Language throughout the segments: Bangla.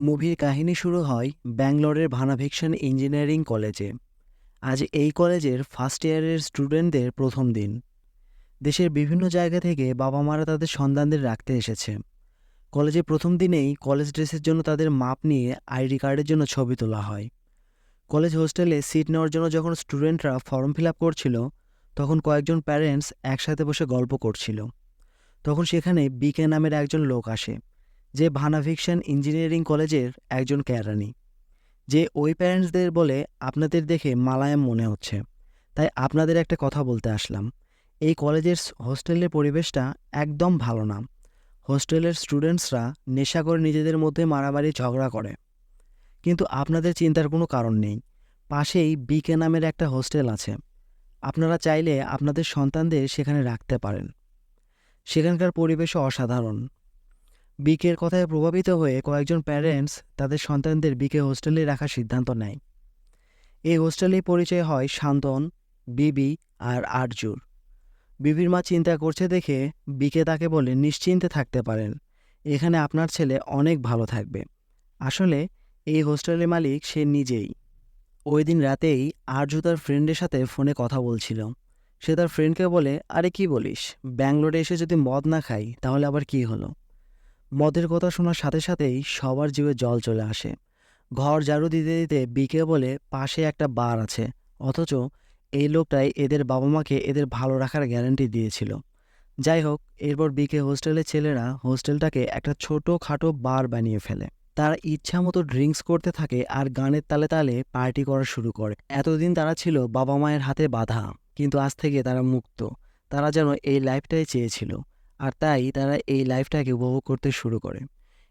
মুভির কাহিনী শুরু হয় ব্যাঙ্গালোরের ভানাভিকশন ইঞ্জিনিয়ারিং কলেজে। আজ এই কলেজের ফার্স্ট ইয়ারের স্টুডেন্টদের প্রথম দিন। দেশের বিভিন্ন জায়গা থেকে বাবা মারা তাদের সন্তানদের রাখতে এসেছে। কলেজে প্রথম দিনেই কলেজ ড্রেসের জন্য তাদের মাপ নিয়ে আইডি কার্ডের জন্য ছবি তোলা হয়। কলেজ হোস্টেলে সিট নেওয়ার জন্য যখন স্টুডেন্টরা ফর্ম ফিল আপ করছিল, তখন কয়েকজন প্যারেন্টস একসাথে বসে গল্প করছিল। তখন সেখানে বিকে নামের একজন লোক আসে, যে ভানাভিকশন ইঞ্জিনিয়ারিং কলেজের একজন কেরানি। যে ওই প্যারেন্টসদের বলে, আপনাদের দেখে মালায়াম মনে হচ্ছে, তাই আপনাদের একটা কথা বলতে আসলাম। এই কলেজের হোস্টেলের পরিবেশটা একদম ভালো না। হোস্টেলের স্টুডেন্টসরা নেশা করে নিজেদের মধ্যে মারামারি ঝগড়া করে। কিন্তু আপনাদের চিন্তার কোনো কারণ নেই, পাশেই বিকে নামের একটা হোস্টেল আছে। আপনারা চাইলে আপনাদের সন্তানদের সেখানে রাখতে পারেন। সেখানকার পরিবেশও অসাধারণ। বিকের কথায় প্রভাবিত হয়ে কয়েকজন প্যারেন্টস তাদের সন্তানদের বিকে হোস্টেলে রাখার সিদ্ধান্ত নেয়। এই হোস্টেলেই পরিচয় হয় শান্তন, বিবি আর আরজুর। বিবির মা চিন্তা করছে দেখে বিকে তাকে বলে, নিশ্চিন্তে থাকতে পারেন, এখানে আপনার ছেলে অনেক ভালো থাকবে। আসলে এই হোস্টেলের মালিক সে নিজেই। ওই দিন রাতেই আরজু তার ফ্রেন্ডের সাথে ফোনে কথা বলছিল। সে তার ফ্রেন্ডকে বলে, আরে কি বলিস, ব্যাঙ্গালোরে এসে যদি মদ না খাই তাহলে আবার কি হলো। মদের কথা শোনার সাথে সাথেই সবার জিভে জল চলে আসে। ঘর ঝাড়ু দিতে দিতে বিকে বলে, পাশে একটা বার আছে, অথচ এই লোকটাই এদের বাবা মাকে এদের ভালো রাখার গ্যারান্টি দিয়েছিল। যাই হোক, এরপর বিকে হোস্টেলের ছেলেরা হোস্টেলটাকে একটা ছোট খাটো বার বানিয়ে ফেলে। তারা ইচ্ছা মতো ড্রিঙ্কস করতে থাকে আর গানের তালে তালে পার্টি করা শুরু করে। এতদিন তারা ছিল বাবা মায়ের হাতে বাঁধা, কিন্তু আজ থেকে তারা মুক্ত। তারা যেন এই লাইফটাই চেয়েছিল, আর তাই তারা এই লাইফটাকে উপভোগ করতে শুরু করে।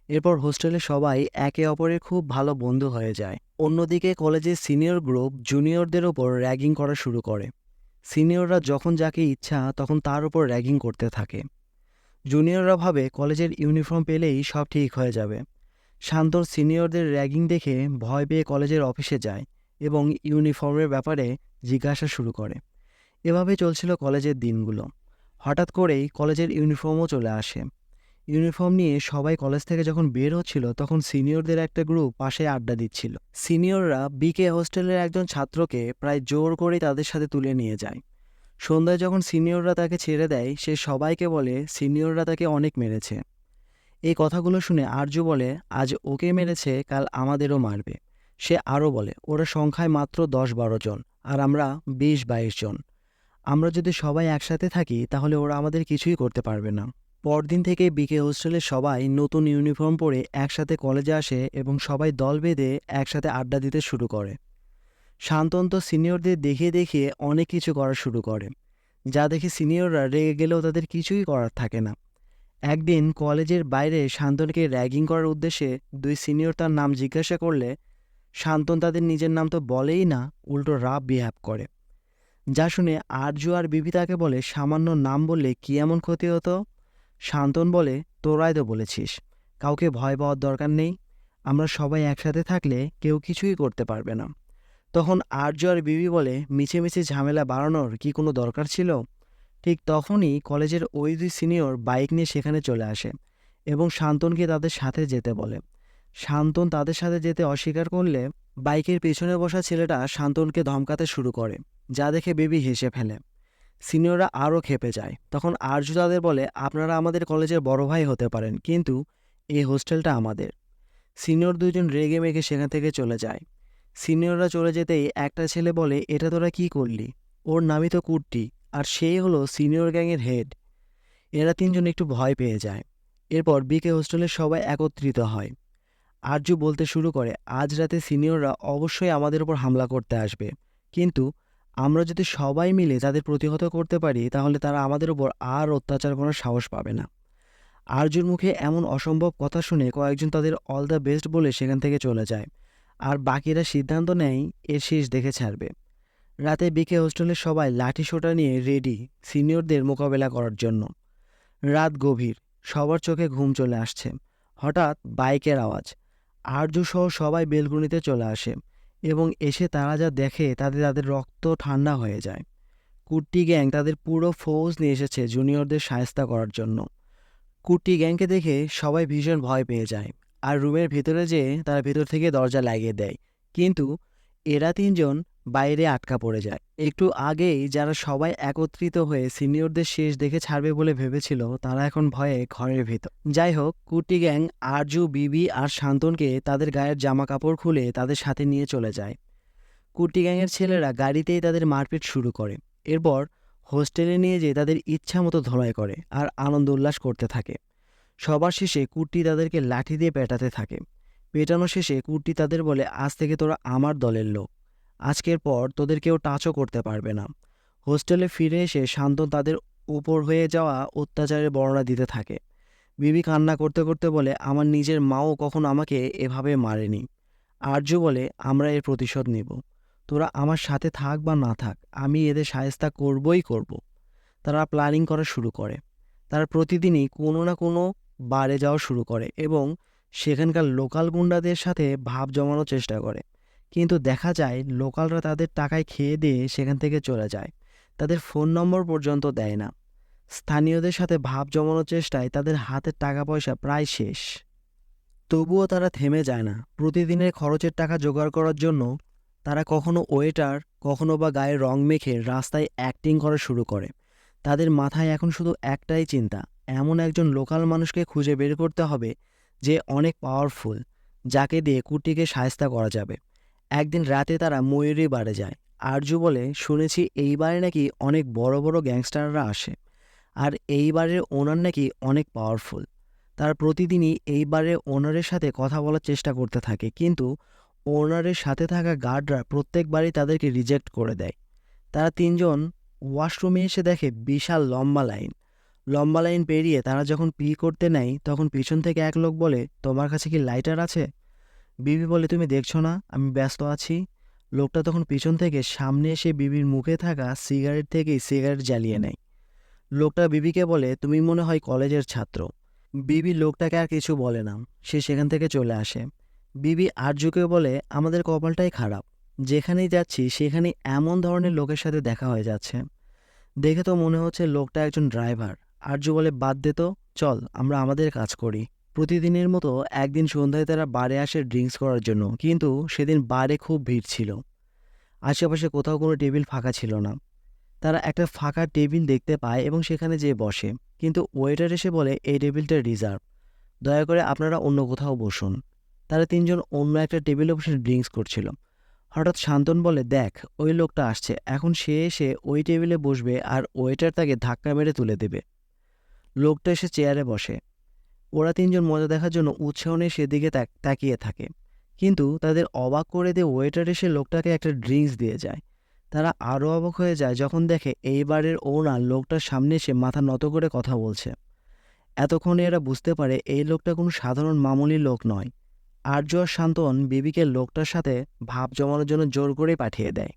এরপর হোস্টেলে সবাই একে অপরের খুব ভালো বন্ধু হয়ে যায়। অন্যদিকে কলেজের সিনিয়র গ্রুপ জুনিয়রদের ওপর র্যাগিং করা শুরু করে। সিনিয়ররা যখন যাকে ইচ্ছা তখন তার উপর র্যাগিং করতে থাকে। জুনিয়ররা ভাবে কলেজের ইউনিফর্ম পেলেই সব ঠিক হয়ে যাবে। শান্তর সিনিয়রদের র্যাগিং দেখে ভয় পেয়ে কলেজের অফিসে যায় এবং ইউনিফর্মের ব্যাপারে জিজ্ঞাসা শুরু করে। এভাবে চলছিল কলেজের দিনগুলো। হঠাৎ করেই কলেজের ইউনিফর্মও চলে আসে। ইউনিফর্ম নিয়ে সবাই কলেজ থেকে যখন বের হচ্ছিল, তখন সিনিয়রদের একটা গ্রুপ পাশে আড্ডা দিচ্ছিল। সিনিয়ররা বিকে হোস্টেলের একজন ছাত্রকে প্রায় জোর করে তাদের সাথে তুলে নিয়ে যায়। সন্ধ্যায় যখন সিনিয়ররা তাকে ছেড়ে দেয়, সে সবাইকে বলে সিনিয়ররা তাকে অনেক মেরেছে। এই কথাগুলো শুনে আরজু বলে, আজ ওকে মেরেছে, কাল আমাদেরও মারবে। সে আরও বলে, ওরা সংখ্যায় মাত্র 10-12 জন, আর আমরা 20-22 জন। আমরা যদি সবাই একসাথে থাকি তাহলে ওরা আমাদের কিছুই করতে পারবে না। পরদিন থেকে বিকে হোস্টেলের সবাই নতুন ইউনিফর্ম পরে একসাথে কলেজে আসে এবং সবাই দল বেঁধে একসাথে আড্ডা দিতে শুরু করে। শান্তন তো সিনিয়রদের দেখিয়ে দেখিয়ে অনেক কিছু করা শুরু করে, যা দেখে সিনিয়ররা রেগে গেলেও তাদের কিছুই করার থাকে না। একদিন কলেজের বাইরে শান্তনকে র্যাগিং করার উদ্দেশ্যে দুই সিনিয়র তার নাম জিজ্ঞাসা করলে শান্তন তাদের নিজের নাম তো বলেই না, উল্টো রাফ বিহেভ করে। যা শুনে আরজু আর বিবি তাকে বলে, সামান্য নাম বললে কি এমন ক্ষতি হতো। শান্তন বলে, তোরাই তো বলেছিস, কাউকে ভয় পাওয়ার দরকার নেই, আমরা সবাই একসাথে থাকলে কেউ কিছুই করতে পারবে না। তখন আরজু আর বিবি বলে, মিছে মিছে ঝামেলা বাড়ানোর কি কোনো দরকার ছিল। ঠিক তখনই কলেজের ওই দুই সিনিয়র বাইক নিয়ে সেখানে চলে আসে এবং শান্তনকে তাদের সাথে যেতে বলে। শান্তন তাদের সাথে যেতে অস্বীকার করলে বাইকের পেছনে বসা ছেলেটা শান্তনকে ধমকাতে শুরু করে, যা দেখে বেবি হেসে ফেলে। সিনিয়ররা আরও ক্ষেপে যায়। তখন আরজু তাদের বলে, আপনারা আমাদের কলেজের বড় ভাই হতে পারেন, কিন্তু এই হোস্টেলটা আমাদের। সিনিয়র দুজন রেগে মেগে সেখান থেকে চলে যায়। সিনিয়ররা চলে যেতেই একটা ছেলে বলে, এটা তোরা কি করলি, ওর নামই তো কুট্টি, আর সেই হলো সিনিয়র গ্যাংয়ের হেড। এরা তিনজন একটু ভয় পেয়ে যায়। এরপর বিকে হোস্টেলের সবাই একত্রিত হয়। আরজু বলতে শুরু করে, আজ রাতে সিনিয়ররা অবশ্যই আমাদের উপর হামলা করতে আসবে, কিন্তু আমরা যদি সবাই মিলে তাদের প্রতিহত করতে পারি তাহলে তারা আমাদের উপর আর অত্যাচার করার সাহস পাবে না। আরজুর মুখে এমন অসম্ভব কথা শুনে কয়েকজন তাদের অল দ্য বেস্ট বলে সেখান থেকে চলে যায়, আর বাকিরা সিদ্ধান্ত নেয় এর শেষ দেখে ছাড়বে। রাতে বিকে হোস্টেলের সবাই লাঠি সোঁটা নিয়ে রেডি সিনিয়রদের মোকাবেলা করার জন্য। রাত গভীর, সবার চোখে ঘুম চলে আসছে। হঠাৎ বাইকের আওয়াজ। আরজু সহ সবাই বেলকুনিতে চলে আসে এবং এসে তারা যা দেখে তাতে তাদের রক্ত ঠান্ডা হয়ে যায়। কুট্টি গ্যাং তাদের পুরো ফৌজ নিয়ে এসেছে জুনিয়রদের শায়েস্তা করার জন্য। কুট্টি গ্যাংকে দেখে সবাই ভীষণ ভয় পেয়ে যায়। আর রুমের ভেতরে যেয়ে তারা ভেতর থেকে দরজা লাগিয়ে দেয়। কিন্তু এরা তিনজন বাইরে আটকা পড়ে যায়। একটু আগেই যারা সবাই একত্রিত হয়ে সিনিয়রদের শেষ দেখে ছাড়বে বলে ভেবেছিল, তারা এখন ভয়ে ঘরের ভেতর। যাই হোক, কুটি গ্যাং আরজু, বিবি আর শান্তনকে তাদের গায়ের জামা কাপড় খুলে তাদের সাথে নিয়ে চলে যায়। কুটি গ্যাংয়ের ছেলেরা গাড়িতেই তাদের মারপিট শুরু করে। এরপর হোস্টেলে নিয়ে যেয়ে তাদের ইচ্ছা মতো ধোলাই করে আর আনন্দ উল্লাস করতে থাকে। সবার শেষে কুট্টি তাদেরকে লাঠি দিয়ে পেটাতে থাকে। পেটানো শেষে কুট্টি তাদের বলে, আজ থেকে তোরা আমার দলের লোক, আজকের পর তোদের কেউ টাচও করতে পারবে না। হোস্টেলে ফিরে এসে শান্তন তাদের উপর হয়ে যাওয়া অত্যাচারের বর্ণনা দিতে থাকে। বিবি কান্না করতে করতে বলে, আমার নিজের মাও কখনো আমাকে এভাবে মারেনি। আরজু বলে, আমরা এর প্রতিশোধ নিব। তোরা আমার সাথে থাক বা না থাক, আমি এদের শায়েস্তা করবই করব। তারা প্ল্যানিং করা শুরু করে। তারা প্রতিদিনই কোনো না কোনো বারে যাওয়া শুরু করে এবং সেখানকার লোকাল গুন্ডাদের সাথে ভাব জমানোর চেষ্টা করে। কিন্তু দেখা যায় লোকালরা তাদের টাকায় খেয়ে দিয়ে সেখান থেকে চলে যায়, তাদের ফোন নম্বর পর্যন্ত দেয় না। স্থানীয়দের সাথে ভাব জমানোর চেষ্টায় তাদের হাতের টাকা পয়সা প্রায় শেষ। তবুও তারা থেমে যায় না। প্রতিদিনের খরচের টাকা জোগাড় করার জন্য তারা কখনো ওয়েটার, কখনো বা গায়ে রং মেখে রাস্তায় অ্যাক্টিং করা শুরু করে। তাদের মাথায় এখন শুধু একটাই চিন্তা, এমন একজন লোকাল মানুষকে খুঁজে বের করতে হবে যে অনেক পাওয়ারফুল, যাকে দিয়ে কুটিকে শায়েস্তা করা যাবে। একদিন রাতে তারা ময়ূরী বারে যায়। আরজু বলে, শুনেছি এই বারে নাকি অনেক বড় বড় গ্যাংস্টাররা আসে, আর এই বারের ওনার নাকি অনেক পাওয়ারফুল। তারা প্রতিদিনই এই বারের ওনারের সাথে কথা বলার চেষ্টা করতে থাকে, কিন্তু ওনারের সাথে থাকা গার্ডরা প্রত্যেকবারই তাদেরকে রিজেক্ট করে দেয়। তারা তিনজন ওয়াশরুমে এসে দেখে বিশাল লম্বা লাইন। লম্বা লাইন পেরিয়ে তারা যখন পি করতে নেয়, তখন পিছন থেকে এক লোক বলে, তোমার কাছে কি লাইটার আছে? বিবি বলে, তুমি দেখছো না আমি ব্যস্ত আছি? লোকটা তখন পিছন থেকে সামনে এসে বিবির মুখে থাকা সিগারেট থেকেই সিগারেট জ্বালিয়ে নেয়। লোকটা বিবিকে বলে, তুমি মনে হয় কলেজের ছাত্র। বিবি লোকটাকে আর কিছু বলে না, সে সেখান থেকে চলে আসে। বিবি আরজুকে বলে, আমাদের কপালটাই খারাপ, যেখানেই যাচ্ছি সেখানেই এমন ধরনের লোকের সাথে দেখা হয়ে যাচ্ছে। দেখে তো মনে হচ্ছে লোকটা একজন ড্রাইভার। আরজু বলে, বাদ দে তো, চল আমরা আমাদের কাজ করি। প্রতিদিনের মতো একদিন সন্ধ্যায় তারা বারে আসে ড্রিঙ্কস করার জন্য, কিন্তু সেদিন বারে খুব ভিড় ছিল। আশেপাশে কোথাও কোনো টেবিল ফাঁকা ছিল না। তারা একটা ফাঁকা টেবিল দেখতে পায় এবং সেখানে যেয়ে বসে, কিন্তু ওয়েটার এসে বলে, এই টেবিলটা রিজার্ভ, দয়া করে আপনারা অন্য কোথাও বসুন। তারা তিনজন অন্য একটা টেবিলে বসে ড্রিঙ্কস করছিল। হঠাৎ শান্তন বলে, দেখ ওই লোকটা আসছে, এখন সে এসে ওই টেবিলে বসবে আর ওয়েটার তাকে ধাক্কা মেরে তুলে দেবে। লোকটা এসে চেয়ারে বসে। ওরা তিনজন মজা দেখার জন্য উৎসাহ নিয়ে সেদিকে তাকিয়ে থাকে, কিন্তু তাদের অবাক করে দিয়ে ওয়েটার এসে লোকটাকে একটা ড্রিঙ্কস দিয়ে যায়। তারা আরও অবাক হয়ে যায় যখন দেখে এইবারের ওনার লোকটার সামনে এসে মাথা নত করে কথা বলছে। এতক্ষণে এরা বুঝতে পারে এই লোকটা কোনো সাধারণ মামুলি লোক নয়। আর্য আর শান্তন বিবিকে লোকটার সাথে ভাব জমানোর জন্য জোর করে পাঠিয়ে দেয়।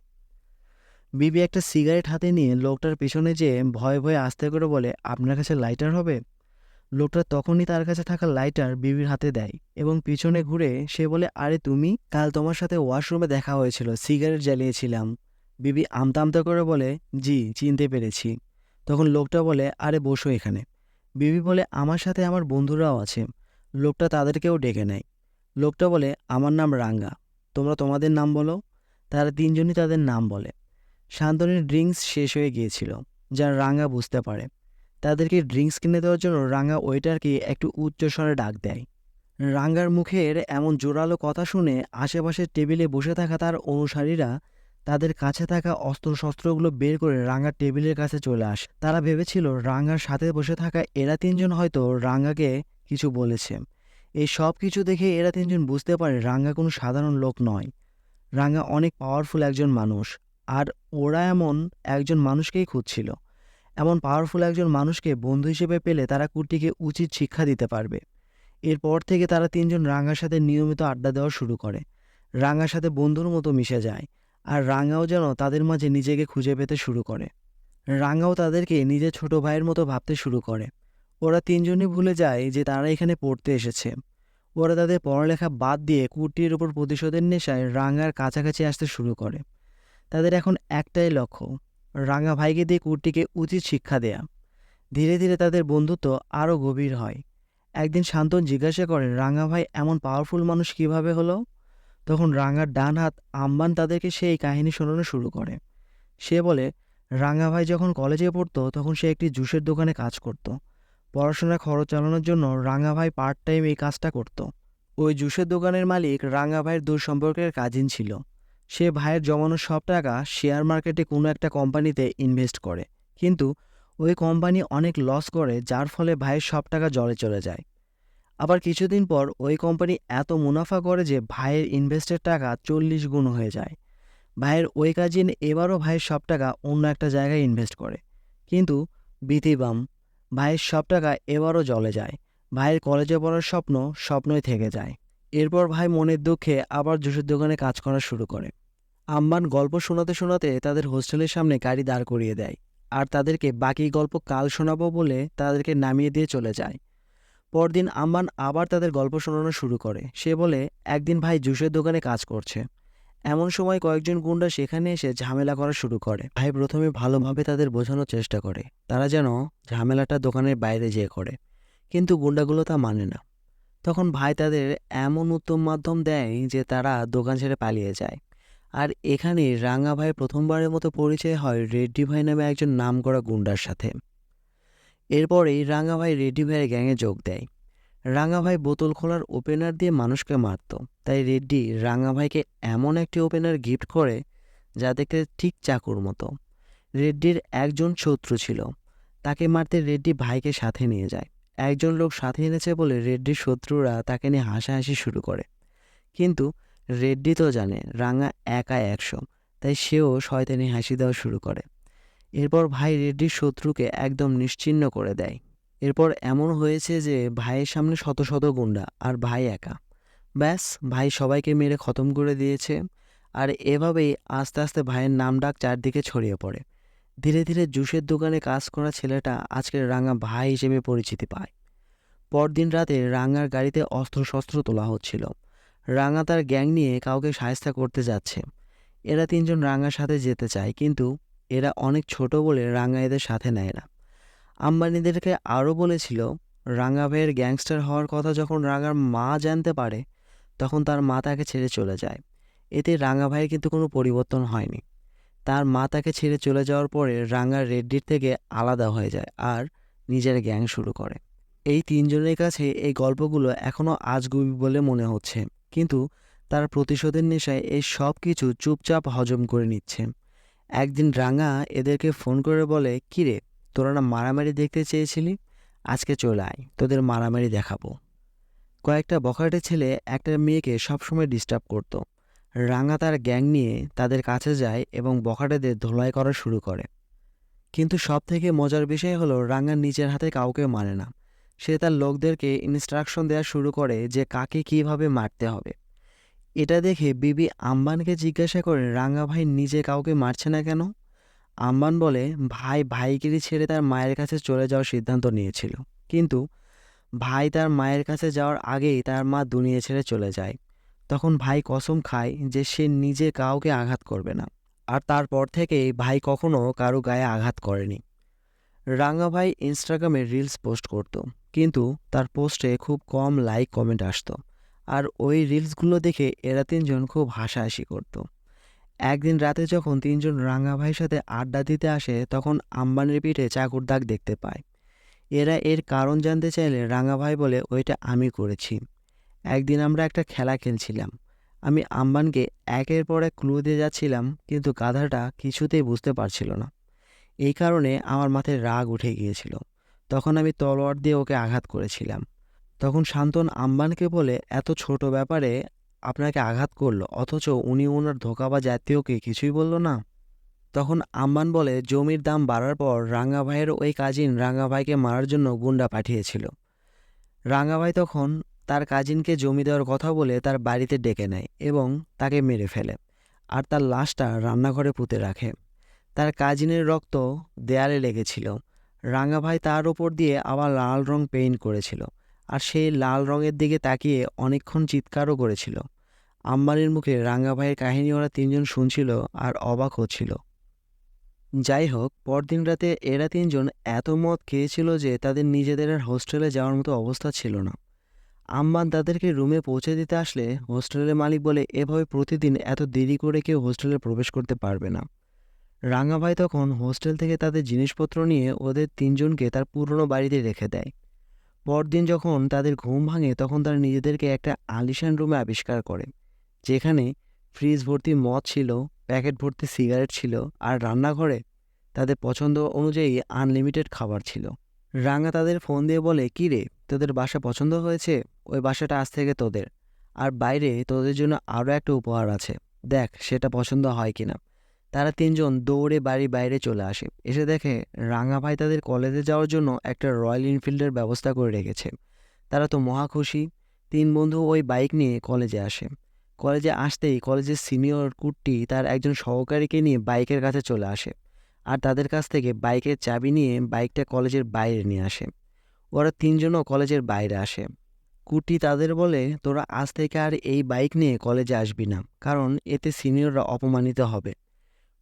বিবি একটা সিগারেট হাতে নিয়ে লোকটার পিছনে যেয়ে ভয়ে ভয়ে আস্তে করে বলে, আপনার কাছে লাইটার হবে? লোকটা তখনই তার কাছে থাকা লাইটার বিবির হাতে দেয় এবং পিছনে ঘুরে সে বলে, আরে তুমি, কাল তোমার সাথে ওয়াশরুমে দেখা হয়েছিল, সিগারেট জ্বালিয়েছিলাম। বিবি আমতা আমতা করে বলে, জি চিনতে পেরেছি। তখন লোকটা বলে, আরে বসো এখানে। বিবি বলে, আমার সাথে আমার বন্ধুরাও আছে। লোকটা তাদেরকেও ডেকে নেয়। লোকটা বলে, আমার নাম রাঙ্গা, তোমরা তোমাদের নাম বলো। তারা তিনজনই তাদের নাম বলে। শান্তনের ড্রিঙ্কস শেষ হয়ে গিয়েছিল, যা রাঙ্গা বুঝতে পারে। তাদেরকে ড্রিঙ্কস কিনে দেওয়ার জন্য রাঙ্গা ওয়েটারকে একটু উচ্চস্বরে ডাক দেয়। রাঙ্গার মুখের এমন জোরালো কথা শুনে আশেপাশের টেবিলে বসে থাকা তার অনুসারীরা তাদের কাছে থাকা অস্ত্রশস্ত্রগুলো বের করে রাঙ্গার টেবিলের কাছে চলে আসে। তারা ভেবেছিল রাঙ্গার সাথে বসে থাকা এরা তিনজন হয়তো রাঙ্গাকে কিছু বলেছে। এই সব কিছু দেখে এরা তিনজন বুঝতে পারে রাঙ্গা কোনো সাধারণ লোক নয়। রাঙ্গা অনেক পাওয়ারফুল একজন মানুষ, আর ওরা এমন একজন মানুষকেই খুঁজছিল। এমন পাওয়ারফুল একজন মানুষকে বন্ধু হিসেবে পেলে তারা কুট্টিকে উচিত শিক্ষা দিতে পারবে। এরপর থেকে তারা তিনজন রাঙ্গার সাথে নিয়মিত আড্ডা দেওয়া শুরু করে। রাঙ্গার সাথে বন্ধুর মতো মিশে যায়, আর রাঙ্গাও যেন তাদের মাঝে নিজেকে খুঁজে পেতে শুরু করে। রাঙ্গাও তাদেরকে নিজের ছোট ভাইয়ের মতো ভাবতে শুরু করে। ওরা তিনজনই ভুলে যায় যে তারা এখানে পড়তে এসেছে। ওরা তাদের পড়ালেখা বাদ দিয়ে কুট্টির উপর প্রতিশোধের নেশায় রাঙ্গার কাছাকাছি আসতে শুরু করে। তাদের এখন একটাই লক্ষ্য, রাঙ্গা ভাইকে দিয়ে কুট্টিকে উচিত শিক্ষা দেয়া। ধীরে ধীরে তাদের বন্ধুত্ব আরও গভীর হয়। একদিন শান্তন জিজ্ঞাসা করে, রাঙা ভাই এমন পাওয়ারফুল মানুষ কিভাবে হলো? তখন রাঙার ডান হাত আম্বান তাদেরকে সেই কাহিনী শোনানো শুরু করে। সে বলে, রাঙা ভাই যখন কলেজে পড়তো তখন সে একটি জুসের দোকানে কাজ করত। পড়াশোনার খরচ চালানোর জন্য রাঙা ভাই পার্ট টাইম এই কাজটা করত। ওই জুসের দোকানের মালিক রাঙা ভাইয়ের দূর সম্পর্কের কাজিন ছিল। সে ভাইয়ের জমানো সব টাকা শেয়ার মার্কেটে কোনো একটা কোম্পানিতে ইনভেস্ট করে, কিন্তু ওই কোম্পানি অনেক লস করে, যার ফলে ভাইয়ের সব টাকা জলে চলে যায়। আবার কিছুদিন পর ওই কোম্পানি এত মুনাফা করে যে ভাইয়ের ইনভেস্টের টাকা 40 গুণ হয়ে যায়। ভাইয়ের ওই কাজিন এবারও ভাইয়ের সব টাকা অন্য একটা জায়গায় ইনভেস্ট করে, কিন্তু বিতিবাম ভাইয়ের সব টাকা এবারও জলে যায়। ভাইয়ের কলেজে পড়ার স্বপ্ন স্বপ্নই থেকে যায়। এরপর ভাই মনের দুঃখে আবার জুসের দোকানে কাজ করা শুরু করে। আম্বান গল্প শোনাতে শোনাতে তাদের হোস্টেলের সামনে গাড়ি দাঁড় করিয়ে দেয়, আর তাদেরকে বাকি গল্প কাল শোনাবো বলে তাদেরকে নামিয়ে দিয়ে চলে যায়। পরদিন আম্বান আবার তাদের গল্প শোনানো শুরু করে। সে বলে, একদিন ভাই জুসের দোকানে কাজ করছে, এমন সময় কয়েকজন গুন্ডা সেখানে এসে ঝামেলা করা শুরু করে। ভাই প্রথমে ভালোভাবে তাদের বোঝানোর চেষ্টা করে তারা যেন ঝামেলাটা দোকানের বাইরে যেয়ে করে, কিন্তু গুন্ডাগুলো তা মানে না। তখন ভাই তাদের এমন উত্তম মাধ্যম দেয় যে তারা দোকান ছেড়ে পালিয়ে যায়। আর এখানে রাঙা ভাই প্রথমবারের মতো পরিচয় হয় রেড্ডি ভাই নামে একজন নামকরা গুন্ডার সাথে। এরপরেই রাঙা ভাই রেড্ডি ভাইয়ের গ্যাংয়ে যোগ দেয়। রাঙা ভাই বোতল খোলার ওপেনার দিয়ে মানুষকে মারত, তাই রেড্ডি রাঙা ভাইকে এমন একটি ওপেনার গিফট করে যা দেখতে ঠিক চাকুর মতো। রেড্ডির একজন শত্রু ছিল, তাকে মারতে রেড্ডি ভাইকে সাথে নিয়ে যায়। একজন লোক সাথে এনেছে বলে রেড্ডির শত্রুরা তাকে নিয়ে হাসাহাসি শুরু করে, কিন্তু রেড্ডি তো জানে রাঙা একা 100, তাই সেও শয়তানি হাসি দেওয়া শুরু করে। এরপর ভাই রেড্ডির শত্রুকে একদম নিশ্চিহ্ন করে দেয়। এরপর এমন হয়েছে যে ভাইয়ের সামনে শত শত গুন্ডা আর ভাই একা। ব্যাস, ভাই সবাইকে মেরে খতম করে দিয়েছে। আর এভাবেই আস্তে আস্তে ভাইয়ের নাম ডাক চারদিকে ছড়িয়ে পড়ে। ধীরে ধীরে জুসের দোকানে কাজ করা ছেলেটা আজকের রাঙা ভাই হিসেবে পরিচিতি পায়। পরদিন রাতে রাঙার গাড়িতে অস্ত্রশস্ত্র তোলা হচ্ছিল। রাঙা তার গ্যাং নিয়ে কাউকে শায়েস্তা করতে যাচ্ছে। এরা তিনজন রাঙার সাথে যেতে চায়, কিন্তু এরা অনেক ছোট বলে রাঙা এদের সাথে নেয় না। আম্বানিদেরকে আরও বলেছিল, রাঙা ভাইয়ের গ্যাংস্টার হওয়ার কথা যখন রাঙার মা জানতে পারে তখন তার মা তাকে ছেড়ে চলে যায়। এতে রাঙা ভাইয়ের কিন্তু কোনো পরিবর্তন হয়নি। তার মা তাকে ছেড়ে চলে যাওয়ার পরে রাঙা রেড্ডির থেকে আলাদা হয়ে যায় আর নিজের গ্যাং শুরু করে। এই তিনজনের কাছে এই গল্পগুলো এখনও আজগুবি বলে মনে হচ্ছে, কিন্তু তার প্রতিশোধের নেশায় এই সব কিছু চুপচাপ হজম করে নিচ্ছে। একদিন রাঙা এদেরকে ফোন করে বলে, কিরে, তোরা না মারামারি দেখতে চেয়েছিলি? আজকে চলে আয়, তোদের মারামারি দেখাবো। কয়েকটা বখাটে ছেলে একটা মেয়েকে সবসময় ডিস্টার্ব করত। রাঙা তার গ্যাং নিয়ে তাদের কাছে যায় এবং বখাটেদের ধোলাই করা শুরু করে। কিন্তু সব থেকে মজার বিষয় হলো রাঙা নিজের হাতে কাউকে মারে না। সে তার লোকদেরকে ইনস্ট্রাকশন দেওয়া শুরু করে যে কাকে কিভাবে মারতে হবে। এটা দেখে বিবি আম্বানকে জিজ্ঞাসা করে, রাঙা ভাই নিজে কাউকে মারছে না কেন? আম্বান বলে, ভাই ভাইগিরি ছেড়ে তার মায়ের কাছে চলে যাওয়ার সিদ্ধান্ত নিয়েছিল, কিন্তু ভাই তার মায়ের কাছে যাওয়ার আগেই তার মা দুনিয়া ছেড়ে চলে যায়। তখন ভাই কসম খায় যে সে নিজে কাউকে আঘাত করবে না, আর তারপর থেকেই ভাই কখনো কারো গায়ে আঘাত করেনি। রাঙা ভাই ইনস্টাগ্রামে রিলস পোস্ট করত, কিন্তু তার পোস্টে খুব কম লাইক কমেন্ট আসতো, আর ওই রিলসগুলো দেখে এরা তিনজন খুব হাসাহাসি করত। একদিন রাতে যখন তিনজন রাঙা ভাইয়ের সাথে আড্ডা দিতে আসে তখন আম্বানির পিঠে চাকুর দাগ দেখতে পায়। এরা এর কারণ জানতে চাইলে রাঙা ভাই বলে, ওইটা আমি করেছি। একদিন আমরা একটা খেলা খেলছিলাম, আমি আম্বানকে একের পর এক ক্লু দিয়ে যাচ্ছিলাম, কিন্তু গাধাটা কিছুতেই বুঝতে পারছিল না। এই কারণে আমার মাথায় রাগ উঠে গিয়েছিল। তখন আমি তলোয়ার দিয়ে ওকে আঘাত করেছিলাম। তখন শান্তন আম্বানকে বলে, এত ছোট ব্যাপারে আপনাকে আঘাত করলো, অথচ উনি ওনার ধোঁকাবাজ আত্মীয়কে কিছুই বলল না। তখন আম্বান বলে, জমির দাম বাড়ার পর রাঙা ভাইয়ের ওই কাজিন রাঙা ভাইকে মারার জন্য গুন্ডা পাঠিয়েছিল। রাঙা ভাই তখন তার কাজিনকে জমি দেওয়ার কথা বলে তার বাড়িতে ডেকে নেয় এবং তাকে মেরে ফেলে, আর তার লাশটা রান্নাঘরে পুঁতে রাখে। তার কাজিনের রক্ত দেয়ালে লেগেছিল। রাঙা ভাই তার ওপর দিয়ে আবার লাল রং পেইন্ট করেছিল, আর সেই লাল রঙের দিকে তাকিয়ে অনেকক্ষণ চিৎকারও করেছিল। আম্বানির মুখে রাঙা ভাইয়ের কাহিনী ওরা তিনজন শুনছিল আর অবাক হচ্ছিল। যাই হোক, পরদিন রাতে এরা তিনজন এত মদ খেয়েছিল যে তাদের নিজেদের আর হোস্টেলে যাওয়ার মতো অবস্থা ছিল না। আম্মান তাদেরকে রুমে পৌঁছে দিতে আসলে হোস্টেলের মালিক বলে এভাবে প্রতিদিন এত দেরি করে কেউ হোস্টেলে প্রবেশ করতে পারবে না। রাঙা ভাই তখন হোস্টেল থেকে তাদের জিনিসপত্র নিয়ে ওদের তিনজনকে তার পুরনো বাড়িতে রেখে দেয়। পরদিন যখন তাদের ঘুম ভাঙে তখন তারা নিজেদেরকে একটা আলিশান রুমে আবিষ্কার করে, যেখানে ফ্রিজ ভর্তি মদ ছিল, প্যাকেট ভর্তি সিগারেট ছিল, আর রান্নাঘরে তাদের পছন্দ অনুযায়ী আনলিমিটেড খাবার ছিল। রাঙা তাদের ফোন দিয়ে বলে, কী রে, তোদের বাসা পছন্দ হয়েছে? ওই বাসাটা আজ থেকে তোদের, আর বাইরে তোদের জন্য আরও একটা উপহার আছে, দেখ সেটা পছন্দ হয় কিনা। তারা তিনজন দৌড়ে বাড়ি বাইরে চলে আসে, এসে দেখে রাঙা ভাই তাদের কলেজে যাওয়ার জন্য একটা রয়্যাল এনফিল্ডের ব্যবস্থা করে রেখেছে। তারা তো মহা খুশি। তিন বন্ধু ওই বাইক নিয়ে কলেজে আসে। কলেজে আসতেই কলেজের সিনিয়র কুট্টি তার একজন সহকারীকে নিয়ে বাইকের কাছে চলে আসে, আর তাদের কাছ থেকে বাইকের চাবি নিয়ে বাইকটা কলেজের বাইরে নিয়ে আসে। ওরা তিনজনও কলেজের বাইরে আসে। কুট্টি তাদের বলে, তোরা আজ থেকে আর এই বাইক নিয়ে কলেজে আসবি না, কারণ এতে সিনিয়ররা অপমানিত হবে।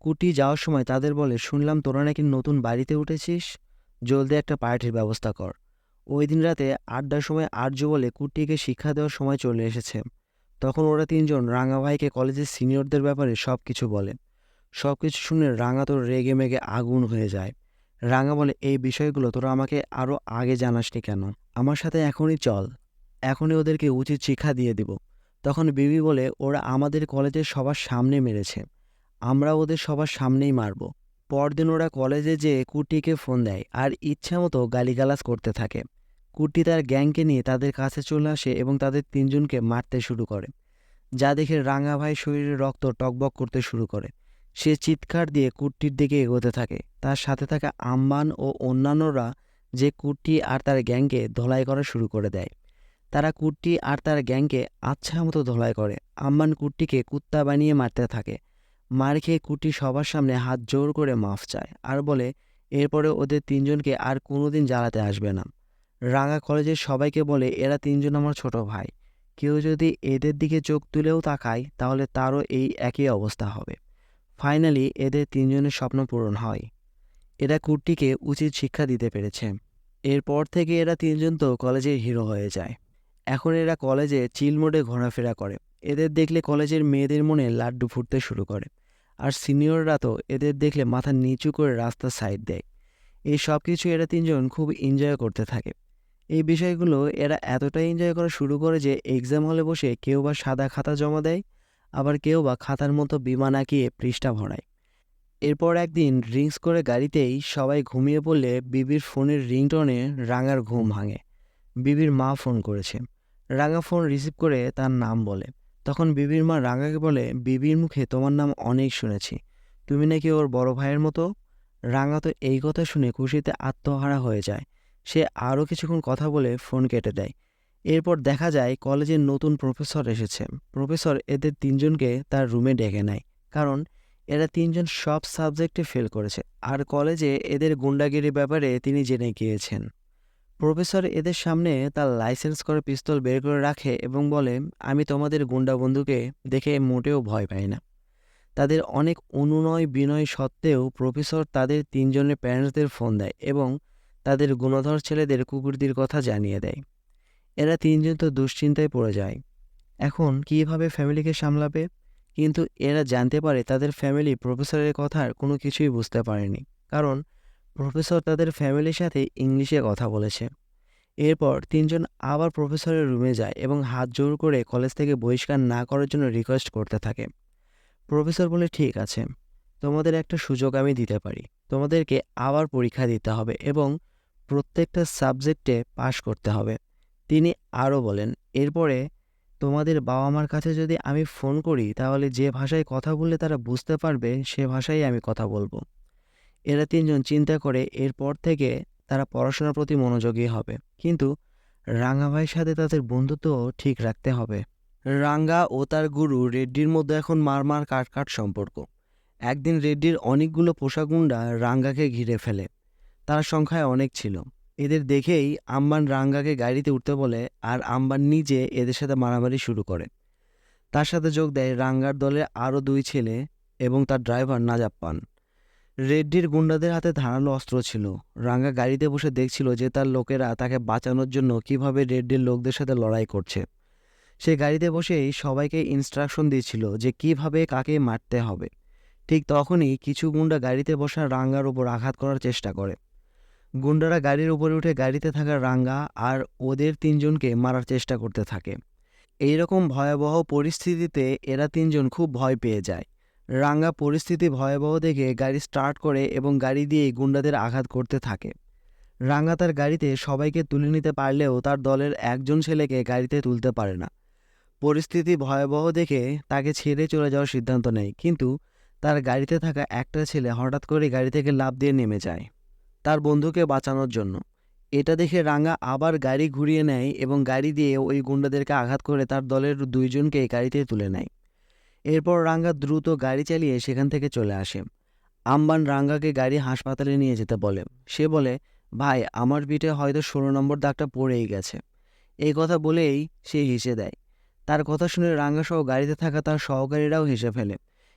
কুটি যাওয়ার সময় তাদের বলে, শুনলাম তোরা নাকি নতুন বাড়িতে উঠেছিস, জলদি একটা পার্টির ব্যবস্থা কর। ওই দিন রাতে আড্ডার সময় আর্য বলে কুট্টিকে শিক্ষা দেওয়ার সময় চলে এসেছে। তখন ওরা তিনজন রাঙা ভাইকে কলেজের সিনিয়রদের ব্যাপারে সব কিছু বলে। সব কিছু শুনে রাঙা তো রেগে মেগে আগুন হয়ে যায়। রাঙা বলে, এই বিষয়গুলো তোরা আমাকে আরও আগে জানাসনি কেন? আমার সাথে এখনই চল, এখনই ওদেরকে উচিত শিক্ষা দিয়ে দিব। তখন বিবি বলে, ওরা আমাদের কলেজের সবার সামনে মেরেছে, আমরা ওদের সবার সামনেই মারব। পরদিন ওরা কলেজে যেয়ে কুটিকে ফোন দেয় আর ইচ্ছামতো গালিগালাজ করতে থাকে। কুটি তার গ্যাংকে নিয়ে তাদের কাছে চলে আসে এবং তাদের তিনজনকে মারতে শুরু করে, যা দেখে রাঙা ভাই শরীরে রক্ত টকবক করতে শুরু করে। সে চিৎকার দিয়ে কুট্টির দিকে এগোতে থাকে। তার সাথে থাকা আম্বান ও অন্যান্যরা যে কুট্টি আর তার গ্যাংকে ধোলাই করা শুরু করে দেয়। তারা কুট্টি আর তার গ্যাংকে আচ্ছা মতো ধোলাই করে। আম্বান কুট্টিকে কুত্তা বানিয়ে মারতে থাকে। মার খেয়ে কুট্টি সবার সামনে হাত জোর করে মাফ চায় আর বলে এরপরে ওদের তিনজনকে আর কোনোদিন জ্বালাতে আসবে না। রাঙা কলেজের সবাইকে বলে, এরা তিনজন আমার ছোট ভাই, কেউ যদি এদের দিকে চোখ তুলেও তাকায় তাহলে তারও এই একই অবস্থা হবে। ফাইনালি এদের তিনজনের স্বপ্ন পূরণ হয়। এরা কুট্টিকে উচিত শিক্ষা দিতে পেরেছে। এরপর থেকে এরা তিনজন তো কলেজের হিরো হয়ে যায়। এখন এরা কলেজে চিল মোডে ঘোরাফেরা করে। এদের দেখলে কলেজের মেয়েদের মনে লাড্ডু ফুটতে শুরু করে, আর সিনিয়ররা তো এদের দেখলে মাথা নিচু করে রাস্তার সাইড দেয়। এই সব কিছু এরা তিনজন খুব এনজয় করতে থাকে। এই বিষয়গুলো এরা এতটাই এনজয় করা শুরু করে যে এক্সাম হলে বসে কেউ বা সাদা খাতা জমা দেয়, আবার কেউ বা খাতার মতো বিমান আঁকিয়ে পৃষ্ঠা ভরায়। এরপর একদিন ড্রিঙ্কস করে গাড়িতেই সবাই ঘুমিয়ে পড়লে বিবির ফোনের রিংটোনে রাঙার ঘুম ভাঙে। বিবির মা ফোন করেছে। রাঙা ফোন রিসিভ করে তার নাম বলে। তখন বিবির মা রাঙাকে বলে, বিবির মুখে তোমার নাম অনেক শুনেছি, তুমি নাকি ওর বড় ভাইয়ের মতো। রাঙা তো এই কথা শুনে খুশিতে আত্মহারা হয়ে যায়। সে আরও কিছুক্ষণ কথা বলে ফোন কেটে দেয়। এরপর দেখা যায় কলেজের নতুন প্রফেসর এসেছে। প্রফেসর এদের তিনজনকে তার রুমে ডেকে নেয়, কারণ এরা তিনজন সব সাবজেক্টে ফেল করেছে আর কলেজে এদের গুন্ডাগিরির ব্যাপারে তিনি জেনে গিয়েছেন। প্রফেসর এদের সামনে তার লাইসেন্স করা পিস্তল বের করে রাখে এবং বলে, আমি তোমাদের গুন্ডা বন্ধুকে দেখে মোটেও ভয় পাই না। তাদের অনেক অনুনয় বিনয় সত্ত্বেও প্রফেসর তাদের তিনজনের প্যারেন্টসদের ফোন দেয় এবং তাদের গুণধর ছেলেদের কুকুরদের কথা জানিয়ে দেয়। এরা তিনজন তো দুশ্চিন্তায় পড়ে যায়, এখন কীভাবে ফ্যামিলিকে সামলাবে। কিন্তু এরা জানতে পারে তাদের ফ্যামিলি প্রফেসরের কথার কোনো কিছুই বুঝতে পারেনি, কারণ প্রফেসর তাদের ফ্যামিলির সাথে ইংলিশে কথা বলেছে। এরপর তিনজন আবার প্রফেসরের রুমে যায় এবং হাত জোর করে কলেজ থেকে বহিষ্কার না করার জন্য রিকোয়েস্ট করতে থাকে। প্রফেসর বলে, ঠিক আছে, তোমাদের একটা সুযোগ আমি দিতে পারি, তোমাদেরকে আবার পরীক্ষা দিতে হবে এবং প্রত্যেকটা সাবজেক্টে পাশ করতে হবে। তিনি আরও বলেন, এরপরে তোমাদের বাবা মার কাছে যদি আমি ফোন করি তাহলে যে ভাষায় কথা বললে তারা বুঝতে পারবে সে ভাষায় আমি কথা বলবো। এরা তিনজন চিন্তা করে এরপর থেকে তারা পড়াশোনার প্রতি মনোযোগী হবে, কিন্তু রাঙা ভাইয়ের সাথে তাদের বন্ধুত্ব ঠিক রাখতে হবে। রাঙ্গা ও তার গুরু রেড্ডির মধ্যে এখন মারমার কাট সম্পর্ক। একদিন রেড্ডির অনেকগুলো পোষা গুন্ডা রাঙ্গাকে ঘিরে ফেলে। তার সংখ্যায় অনেক ছিল। এদের দেখেই আম্বান রাঙ্গাকে গাড়িতে উঠতে বলে আর আম্বান নিজে এদের সাথে মারামারি শুরু করে। তার সাথে যোগ দেয় রাঙ্গার দলের আরও দুই ছেলে এবং তার ড্রাইভার নাজাপ্পান। রেড্ডির গুন্ডাদের হাতে ধারালো অস্ত্র ছিল। রাঙ্গা গাড়িতে বসে দেখছিল যে তার লোকেরা তাকে বাঁচানোর জন্য কিভাবে রেড্ডির লোকদের সাথে লড়াই করছে। সে গাড়িতে বসেই সবাইকে ইনস্ট্রাকশন দিচ্ছিল যে কিভাবে কাকে মারতে হবে। ঠিক তখনই কিছু গুন্ডা গাড়িতে বসা রাঙ্গার উপর আঘাত করার চেষ্টা করে। গুন্ডারা গাড়ির উপরে উঠে গাড়িতে থাকা রাঙ্গা আর ওদের তিনজনকে মারার চেষ্টা করতে থাকে। এইরকম ভয়াবহ পরিস্থিতিতে এরা তিনজন খুব ভয় পেয়ে যায়। রাঙ্গা পরিস্থিতি ভয়াবহ দেখে গাড়ি স্টার্ট করে এবং গাড়ি দিয়েই গুন্ডাদের আঘাত করতে থাকে। রাঙ্গা তার গাড়িতে সবাইকে তুলে নিতে পারলেও তার দলের একজন ছেলেকে গাড়িতে তুলতে পারে না। পরিস্থিতি ভয়াবহ দেখে তাকে ছেড়ে চলে যাওয়ার সিদ্ধান্ত নেয়, কিন্তু তার গাড়িতে থাকা একটা ছেলে হঠাৎ করে গাড়ি থেকে লাফ দিয়ে নেমে যায় তার বন্ধুকে বাঁচানোর জন্য। এটা দেখে রাঙ্গা আবার গাড়ি ঘুরিয়ে নেয় এবং গাড়ি দিয়ে ওই গুন্ডাদেরকে আঘাত করে তার দলের দুইজনকে গাড়িতে তুলে নেয়। এরপর রাঙ্গা দ্রুত গাড়ি চালিয়ে সেখান থেকে চলে আসে। আম্বান রাঙ্গাকে গাড়ি হাসপাতালে নিয়ে যেতে বলে। সে বলে, ভাই, আমার পিঠে হয়তো 16 নম্বর দাগটা পড়েই গেছে। এই কথা বলেই সে হেসে দেয়। তার কথা শুনে রাঙ্গা সহ গাড়িতে থাকা তার সহকারীরাও হেসে ফেলে।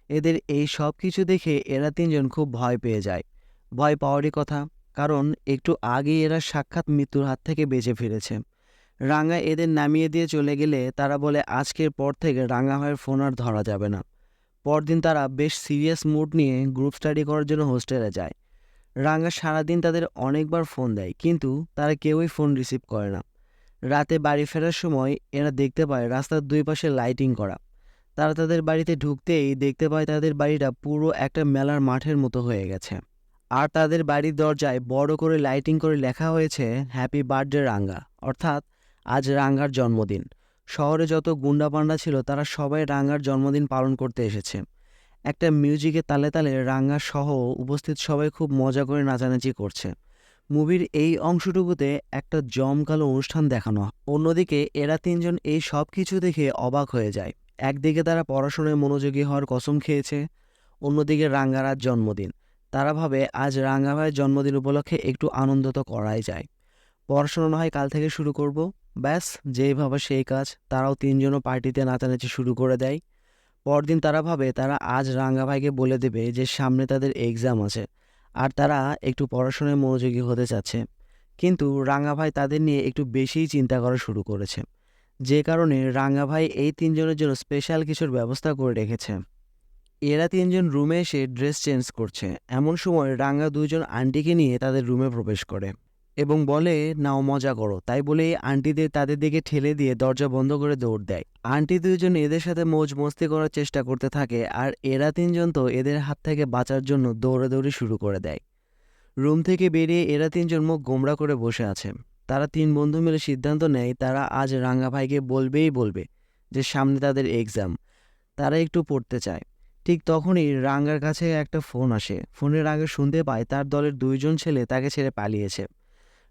এদের এই সব কিছু দেখে এরা তিনজন খুব ভয় পেয়ে যায়। ভয় পাওয়ারই কথা, কারণ একটু আগেই এরা সাক্ষাৎ মৃত্যুর হাত থেকে বেঁচে ফিরেছে। রাঙ্গা এদের নামিয়ে দিয়ে চলে গেলে তারা বলে আজকের পর থেকে রাঙ্গা ভাইয়ের ফোন আর ধরা যাবে না। পরদিন তারা বেশ সিরিয়াস মুড নিয়ে গ্রুপ স্টাডি করার জন্য হোস্টেলে যায়। রাঙ্গা সারাদিন তাদের অনেকবার ফোন দেয়, কিন্তু তারা কেউই ফোন রিসিভ করে না। রাতে বাড়ি ফেরার সময় এরা দেখতে পায় রাস্তার দুই পাশে লাইটিং করা। তারা তাদের বাড়িতে ঢুকতেই দেখতে পায় তাদের বাড়িটা পুরো একটা মেলার মাঠের মতো হয়ে গেছে। আর তাদের বাড়ির দরজায় বড় করে লাইটিং করে লেখা হয়েছে হ্যাপি বার্থডে রাঙ্গা, অর্থাৎ আজ রাঙ্গার জন্মদিন। শহরে যত গুন্ডা পান্ডা ছিল তারা সবাই রাঙ্গার জন্মদিন পালন করতে এসেছে। একটা মিউজিকের তালে তালে রাঙ্গা সহ উপস্থিত সবাই খুব মজা করে নাচানাচি করছে। মুভির এই অংশটুকুতে একটা জমকালো অনুষ্ঠান দেখানো হয়। অন্যদিকে এরা তিনজন এই সব কিছু দেখে অবাক হয়ে যায়। একদিকে তারা পড়াশোনায় মনোযোগী হওয়ার কসম খেয়েছে, অন্যদিকে রাঙ্গার আজ জন্মদিন। তারা ভাবে আজ রাঙ্গা ভাইয়ের জন্মদিন উপলক্ষে একটু আনন্দ তো করাই যায়। পড়াশোনা না হয় কাল থেকে শুরু করব। ব্যাস, যেই ভাবে সেই কাজ। তারাও তিনজনও পার্টিতে নাচানাচি শুরু করে দেয়। পরদিন তারা ভাবে তারা আজ রাঙ্গা ভাইকে বলে দেবে যে সামনে তাদের এক্সাম আছে আর তারা একটু পড়াশোনায় মনোযোগী হতে চাচ্ছে। কিন্তু রাঙ্গা ভাই তাদের নিয়ে একটু বেশিই চিন্তা করা শুরু করেছে, যে কারণে রাঙ্গা ভাই এই তিনজনের জন্য স্পেশাল কিছুর ব্যবস্থা করে রেখেছে। এরা তিনজন রুমে এসে ড্রেস চেঞ্জ করছে। এমন সময় রাঙ্গা দুইজন আন্টিকে নিয়ে তাদের রুমে প্রবেশ করে এবং বলে, নাও মজা করো। তাই বলে আন্টিদের তাদের দিকে ঠেলে দিয়ে দরজা বন্ধ করে দৌড় দেয়। আন্টি দুইজন এদের সাথে মৌজ মস্তি করার চেষ্টা করতে থাকে, আর এরা তিনজন তো এদের হাত থেকে বাঁচার জন্য দৌড়াদৌড়ি শুরু করে দেয়। রুম থেকে বেরিয়ে এরা তিনজন মুখ গোমড়া করে বসে আছে। তারা তিন বন্ধু মিলে সিদ্ধান্ত নেয় তারা আজ রাঙ্গা ভাইকে বলবেই বলবে যে সামনে তাদের এক্সাম, তারা একটু পড়তে চায়। ঠিক তখনই রাঙ্গার কাছে একটা ফোন আসে। ফোনের আগে শুনতে পায় তার দলের দুইজন ছেলে তাকে ছেড়ে পালিয়েছে।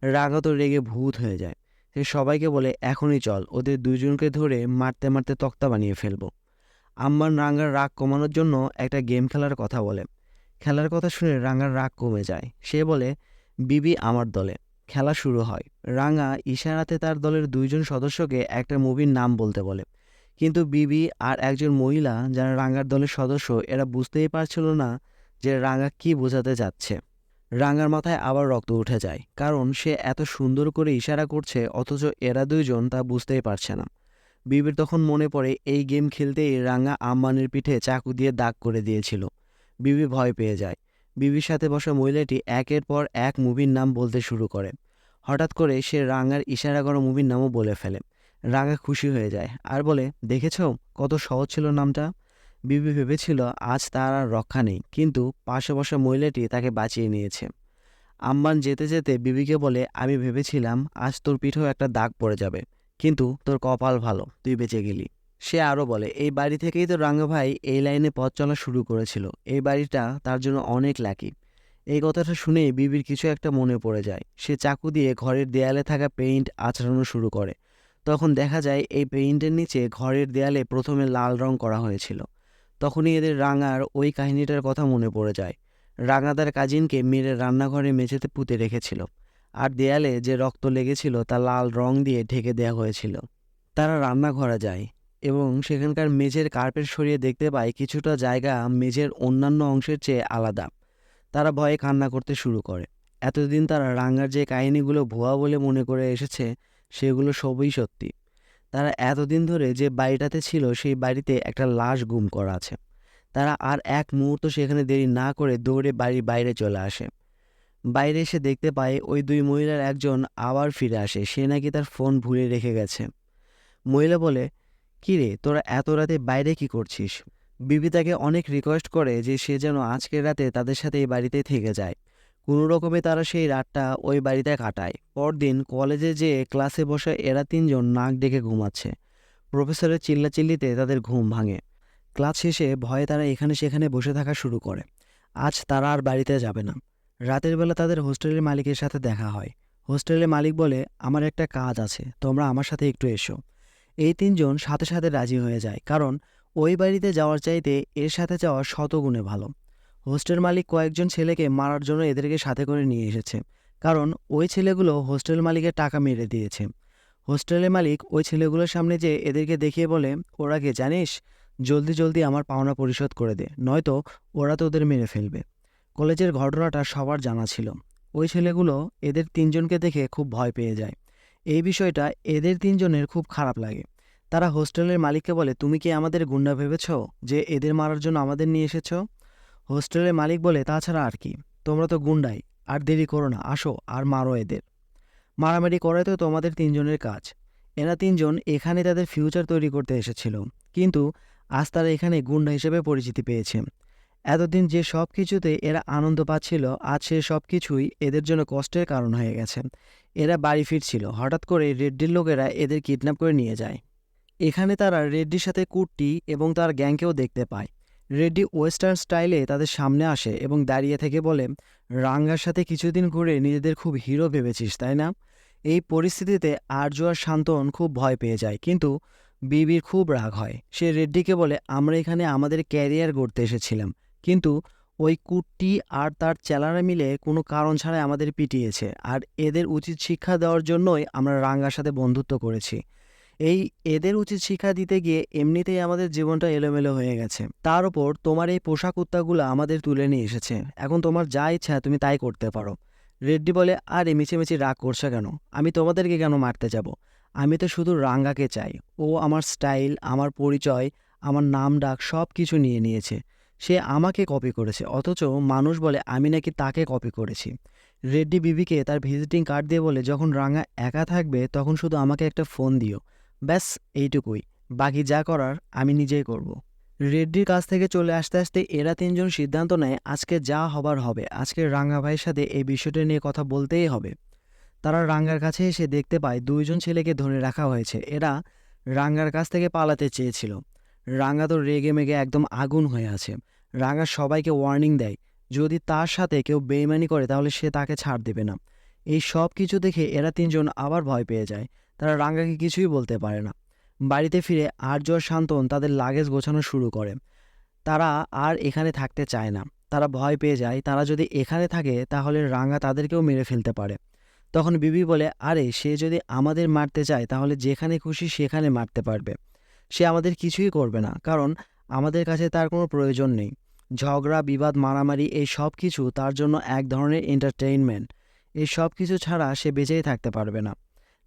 রাঙ্গা তো রেগে ভূত হয়ে যায়। সে সবাইকে বলে, এখনই চল, ওদের দুইজনকে ধরে মারতে মারতে তক্তা বানিয়ে ফেলবো। আম্মান রাঙ্গার রাগ কমানোর জন্য একটা গেম খেলার কথা বলে। খেলার কথা শুনে রাঙ্গার রাগ কমে যায়। সে বলে, বিবি আমার দলে। খেলা শুরু হয়। রাঙ্গা ইশারাতে তার দলের দুইজন সদস্যকে একটা মুভির নাম বলতে বলে, কিন্তু বিবি আর একজন মহিলা যারা রাঙ্গার দলের সদস্য এরা বুঝতেই পারছিল না যে রাঙ্গা কি বোঝাতে যাচ্ছে। রাঙ্গার মাথায় আবার রক্ত উঠে যায়, কারণ সে এত সুন্দর করে ইশারা করছে অথচ এরা দুইজন তা বুঝতেই পারছে না। বিবির তখন মনে পড়ে এই গেম খেলতেই রাঙ্গা আম্মানের পিঠে চাকু দিয়ে দাগ করে দিয়েছিল। বিবি ভয় পেয়ে যায়। বিবির সাথে বসা মহিলাটি একের পর এক মুভির নাম বলতে শুরু করে। হঠাৎ করে সে রাঙ্গার ইশারা করা মুভির নামও বলে ফেলে। রাঙ্গা খুশি হয়ে যায় আর বলে, দেখেছো কত সহজ ছিল নামটা। বিবি ভেবেছিল আজ তার আর রক্ষা নেই, কিন্তু পাশে বসা মহিলাটি তাকে বাঁচিয়ে নিয়েছে। আম্বান যেতে যেতে বিবিকে বলে, আমি ভেবেছিলাম আজ তোর পিঠেও একটা দাগ পড়ে যাবে, কিন্তু তোর কপাল ভালো, তুই বেঁচে গেলি। সে আরও বলে, এই বাড়ি থেকেই তো রাঙ্গা ভাই এই লাইনে পথ চলা শুরু করেছিল। এই বাড়িটা তার জন্য অনেক লাকি। এই কথাটা শুনেই বিবির কিছু একটা মনে পড়ে যায়। সে চাকু দিয়ে ঘরের দেয়ালে থাকা পেইন্ট আঁচড়ানো শুরু করে। তখন দেখা যায় এই পেইন্টের নিচে ঘরের দেয়ালে প্রথমে লাল রং করা হয়েছিল। তখনই এদের রাঙার ওই কাহিনীটার কথা মনে পড়ে যায়। রাঙা তার কাজিনকে মেরে রান্নাঘরে মেঝেতে পুঁতে রেখেছিল, আর দেয়ালে যে রক্ত লেগেছিল তা লাল রং দিয়ে ঢেকে দেওয়া হয়েছিল। তারা রান্নাঘরে যায় এবং সেখানকার মেঝের কার্পেট সরিয়ে দেখতে পায় কিছুটা জায়গা মেঝের অন্যান্য অংশের চেয়ে আলাদা। তারা ভয়ে কান্না করতে শুরু করে। এতদিন তারা রাঙ্গার যে কাহিনীগুলো ভুয়া বলে মনে করে এসেছে সেগুলো সবই সত্যি। তারা এতদিন ধরে যে বাড়িটাতে ছিল সেই বাড়িতে একটা লাশ গুম করা আছে। তারা আর এক মুহূর্ত সেখানে দেরি না করে দৌড়ে বাড়ির বাইরে চলে আসে। বাইরে এসে দেখতে পায় ওই দুই মহিলার একজন আবার ফিরে আসে, সে নাকি তার ফোন ভুলে রেখে গেছে। মহিলা বলে, "কি রে, তোরা এত রাতে বাইরে কি করছিস?" বিবি তাকে অনেক রিকোয়েস্ট করে যে সে যেন আজকের রাতে তাদের সাথে এই বাড়িতে থেকে যায়। কোনো রকমে তারা সেই রাতটা ওই বাড়িতে কাটায়। পরদিন কলেজে যেয়ে ক্লাসে বসে এরা তিনজন নাক ডেকে ঘুমাচ্ছে। প্রফেসরের চিল্লাচিল্লিতে তাদের ঘুম ভাঙে। ক্লাস শেষে ভয়ে তারা এখানে সেখানে বসে থাকা শুরু করে। আজ তারা আর বাড়িতে যাবে না। রাতের বেলা তাদের হোস্টেলের মালিকের সাথে দেখা হয়। হোস্টেলের মালিক বলে, "আমার একটা কাজ আছে, তোমরা আমার সাথে একটু এসো।" এই তিনজন সাথে সাথে রাজি হয়ে যায়, কারণ ওই বাড়িতে যাওয়ার চাইতে এর সাথে যাওয়া শতগুণে ভালো। হোস্টেল মালিক কয়েকজন ছেলেকে মারার জন্য এদেরকে সাথে করে নিয়ে এসেছে, কারণ ওই ছেলেগুলো হোস্টেল মালিকের টাকা মেরে দিয়েছে। হোস্টেলের মালিক ওই ছেলেগুলোর সামনে যে এদেরকে দেখিয়ে বলে, "ওরা কে জানিস, জলদি জলদি আমার পাওনা পরিশোধ করে দে, নয়তো ওরা তো ওদের মেরে ফেলবে।" কলেজের ঘটনাটা সবার জানা ছিল। ওই ছেলেগুলো এদের তিনজনকে দেখে খুব ভয় পেয়ে যায়। এই বিষয়টা এদের তিনজনের খুব খারাপ লাগে। তারা হোস্টেলের মালিককে বলে, "তুমি কি আমাদের গুন্ডা ভেবেছ যে এদের মারার জন্য আমাদের নিয়ে এসেছ?" হোস্টেলের মালিক বলে, "তাছাড়া আর কি, তোমরা তো গুন্ডাই। আর দেরি করো না, আসো আর মারো এদের। মারামারি করাই তো তোমাদের তিনজনের কাজ।" এরা তিনজন এখানে তাদের ফিউচার তৈরি করতে এসেছিল, কিন্তু আজ তারা এখানে গুন্ডা হিসেবে পরিচিতি পেয়েছে। এতদিন যে সব কিছুতে এরা আনন্দ পাচ্ছিল, আজ সে সব কিছুই এদের জন্য কষ্টের কারণ হয়ে গেছে। এরা বাড়ি ফিরছিল, হঠাৎ করে রেড্ডির লোকেরা এদের কিডন্যাপ করে নিয়ে যায়। এখানে তারা রেড্ডির সাথে কুট্টি এবং তার গ্যাংকেও দেখতে পায়। রেড্ডি ওয়েস্টার্ন স্টাইলে তাদের সামনে আসে এবং দাঁড়িয়ে থেকে বলে, "রাঙ্গার সাথে কিছুদিন ঘুরে নিজেদের খুব হিরো ভেবেছিস, তাই না?" এই পরিস্থিতিতে আর্য আর শান্তন খুব ভয় পেয়ে যায়, কিন্তু বিবির খুব রাগ হয়। সে রেড্ডিকে বলে, "আমরা এখানে আমাদের ক্যারিয়ার গড়তে এসেছিলাম, কিন্তু ওই কুট্টি আর তার চেলারা মিলে কোনো কারণ ছাড়াই আমাদের পিটিয়েছে, আর এদের উচিত শিক্ষা দেওয়ার জন্যই আমরা রাঙ্গার সাথে বন্ধুত্ব করেছি। এই এদের উচিত শিক্ষা দিতে গিয়ে এমনিতেই আমাদের জীবনটা এলোমেলো হয়ে গেছে। তার ওপর তোমার এই পোষা কুত্তাগুলো আমাদের তুলে নিয়ে এসেছে। এখন তোমার যা ইচ্ছা তুমি তাই করতে পারো।" রেড্ডি বলে, "আরে মিছিমিছি রাগ করছে কেন? আমি তোমাদেরকে কেন মারতে যাব? আমি তো শুধু রাঙ্গাকে চাই। ও আমার স্টাইল, আমার পরিচয়, আমার নাম ডাক সব কিছু নিয়ে নিয়েছে। সে আমাকে কপি করেছে, অথচ মানুষ বলে আমি নাকি তাকে কপি করেছি।" রেড্ডি বিবিকে তার ভিজিটিং কার্ড দিয়ে বলে, "যখন রাঙ্গা একা থাকবে তখন শুধু আমাকে একটা ফোন দিও, ব্যাস এইটুকুই। বাকি যা করার আমি নিজেই করব।" রেড্ডির কাছ থেকে চলে আসতে আসতে এরা তিনজন সিদ্ধান্ত নেয় আজকে যা হবার হবে, আজকে রাঙ্গা ভাইয়ের সাথে এই বিষয়টা নিয়ে কথা বলতেই হবে। তারা রাঙ্গার কাছে এসে দেখতে পায় দুইজন ছেলেকে ধরে রাখা হয়েছে। এরা রাঙ্গার কাছ থেকে পালাতে চেয়েছিল। রাঙ্গা তো রেগে মেগে একদম আগুন হয়ে আছে। রাঙ্গা সবাইকে ওয়ার্নিং দেয়, যদি তার সাথে কেউ বেইমানি করে তাহলে সে তাকে ছাড় দেবে না। এই সব কিছু দেখে এরা তিনজন আবার ভয় পেয়ে যায়। তারা রাঙ্গাকে কিছুই বলতে পারে না। বাড়িতে ফিরে আর্য আর শান্তন তাদের লাগেজ গোছানো শুরু করে। তারা আর এখানে থাকতে চায় না। তারা ভয় পেয়ে যায়, তারা যদি এখানে থাকে তাহলে রাঙ্গা তাদেরকেও মেরে ফেলতে পারে। তখন বিবি বলে, "আরে সে যদি আমাদের মারতে চায় তাহলে যেখানে খুশি সেখানে মারতে পারবে। সে আমাদের কিছুই করবে না, কারণ আমাদের কাছে তার কোনো প্রয়োজন নেই। ঝগড়া বিবাদ মারামারি এই সব কিছু তার জন্য এক ধরনের এন্টারটেইনমেন্ট। এই সব কিছু ছাড়া সে বেঁচেই থাকতে পারবে না।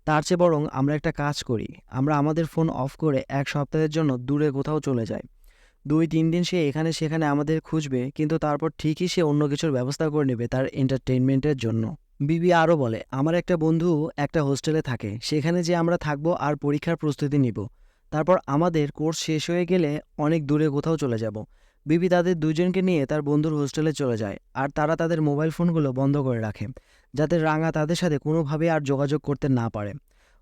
তার চেয়ে বরং আমরা একটা কাজ করি, আমরা আমাদের ফোন অফ করে এক সপ্তাহের জন্য দূরে কোথাও চলে যাই। 2-3 দিন সে এখানে সেখানে আমাদের খুঁজবে, কিন্তু তারপর ঠিকই সে অন্য কিছুর ব্যবস্থা করে নেবে তার এন্টারটেইনমেন্টের জন্য।" বিবি আরও বলে, "আমার একটা বন্ধু একটা হোস্টেলে থাকে, সেখানে যে আমরা থাকবো আর পরীক্ষার প্রস্তুতি নিব। তারপর আমাদের কোর্স শেষ হয়ে গেলে অনেক দূরে কোথাও চলে যাব।" বিবি তাদের দুজনকে নিয়ে তার বন্ধুর হোস্টেলে চলে যায়, আর তারা তাদের মোবাইল ফোনগুলো বন্ধ করে রাখে, যাতে রাঙা তাদের সাথে কোনোভাবে আর যোগাযোগ করতে না পারে।